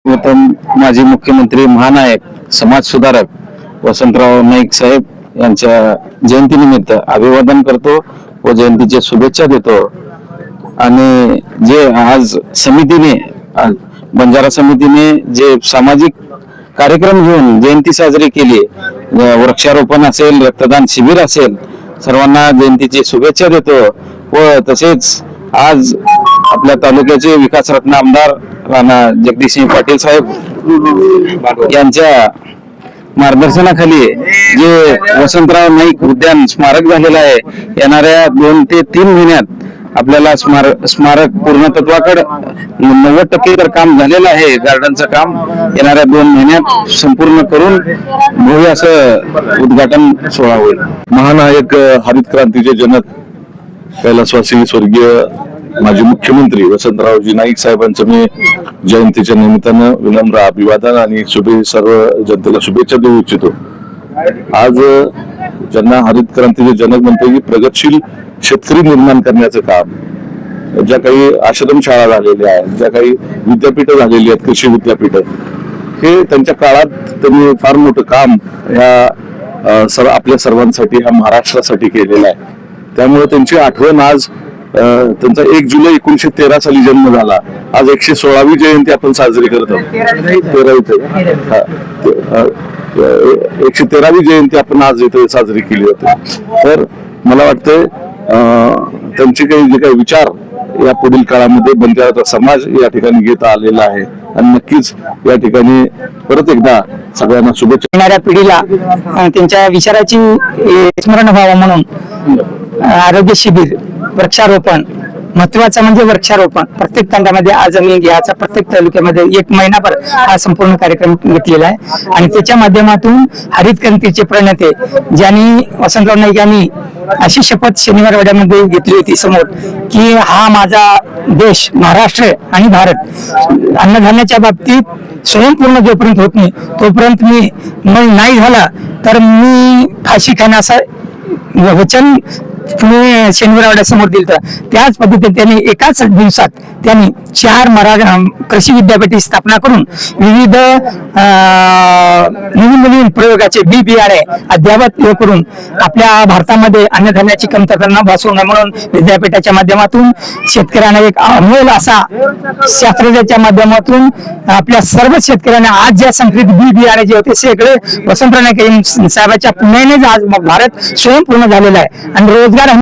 प्रथम माजी मुख्यमंत्री महानायक समाज सुधारक वसंतराव नाईक साहेब यांच्या जयंतीनिमित्त अभिवादन करतो व जयंतीच्या शुभेच्छा देतो। आणि जे आज समितीने बंजारा समितीने जे सामाजिक कार्यक्रम घेऊन जयंती साजरी केली, वृक्षारोपण असेल, रक्तदान शिबिर असेल, सर्वांना जयंतीची शुभेच्छा देतो। व तसेच आज आपल्या तालुक्याचे विकासरत्न आमदार राणा जगदीशसिंह पाटील साहेब यांच्या मार्गदर्शनाखाली जे वसंतराव नाईक उद्यान स्मारक झालेलं आहे, येणाऱ्या 2 ते 3 महिन्यात आपल्याला स्मारक पूर्णत्वाकडे 90% तर काम झालेलं आहे। गार्डनचं काम येणाऱ्या 2 महिन्यात संपूर्ण करून भव्य असं उद्घाटन सोहळा होईल। महानायक हरित क्रांतीचे जनक कैलासवासी स्वर्गीय माजी मुख्यमंत्री वसंतरावजी नाईक साहेबांचं मी जयंतीच्या निमित्तानं विनम्र अभिवादन आणि सर्व जनतेला शुभेच्छा देऊ इच्छितो। आज ज्यांना हरित क्रांतीचे जनक म्हणतो की प्रगतशील शेतकरी निर्माण करण्याचं काम, ज्या काही आश्रमशाळा झालेल्या आहेत, ज्या काही विद्यापीठं झालेली आहेत, कृषी विद्यापीठं, हे त्यांच्या काळात त्यांनी फार मोठं काम ह्या आपल्या सर्वांसाठी, ह्या महाराष्ट्रासाठी केलेलं आहे। त्यामुळे त्यांची आठवण आज त्यांचा 1 जुलै 1913 साली जन्म झाला, आज 116वी जयंती आपण साजरी करत आहोत। 113वी जयंती आपण आज इथे साजरी केली होती। तर मला वाटतंय त्यांचे जे काही विचार या पुढील काळामध्ये बंजारा समाज या ठिकाणी घेत आलेला आहे आणि नक्कीच या ठिकाणी परत एकदा सगळ्यांना शुभेच्छा। येणाऱ्या पिढीला त्यांच्या विचाराची स्मरण व्हावं म्हणून आरोग्य शिबिर, वृक्षारोपण, महत्वाचं म्हणजे वृक्षारोपण प्रत्येक तांड्यामध्ये आज आम्ही घ्यायचा, प्रत्येक तालुक्यामध्ये 1 महिनाभर हा संपूर्ण कार्यक्रम घेतलेला आहे। आणि त्याच्या माध्यमातून हरित क्रांतीचे प्रणेते ज्यांनी वसंतराव नाईक यांनी अशी शपथ शनिवार वाड्यामध्ये घेतली होती समोर की हा माझा देश महाराष्ट्र आणि भारत अन्नधान्याच्या बाबतीत स्वयंपूर्ण जोपर्यंत होत नाही तोपर्यंत मी नाही झाला तर मी फाशी खाण्याचं वचन तुम्ही शनिवार समोर दिलं। त्याच पद्धतीने त्यांनी एकाच दिवसात त्यांनी 4 कृषी विद्यापीठी स्थापना करून विविध नवीन प्रयोगाचे बियाणे अद्यावत करून आपल्या भारतामध्ये अन्नधान्याची कमतरता न भासू नये म्हणून विद्यापीठाच्या माध्यमातून शेतकऱ्यांना एक अमोल असा शास्त्रज्ञाच्या माध्यमातून आपल्या सर्व शेतकऱ्यांना आज ज्या संकलित बियाणे जे होते सगळे वसंतराव नाईक साहेबांच्या पुण्यानेच आज भारत स्वयंपूर्ण झालेला आहे। आणि रोजगार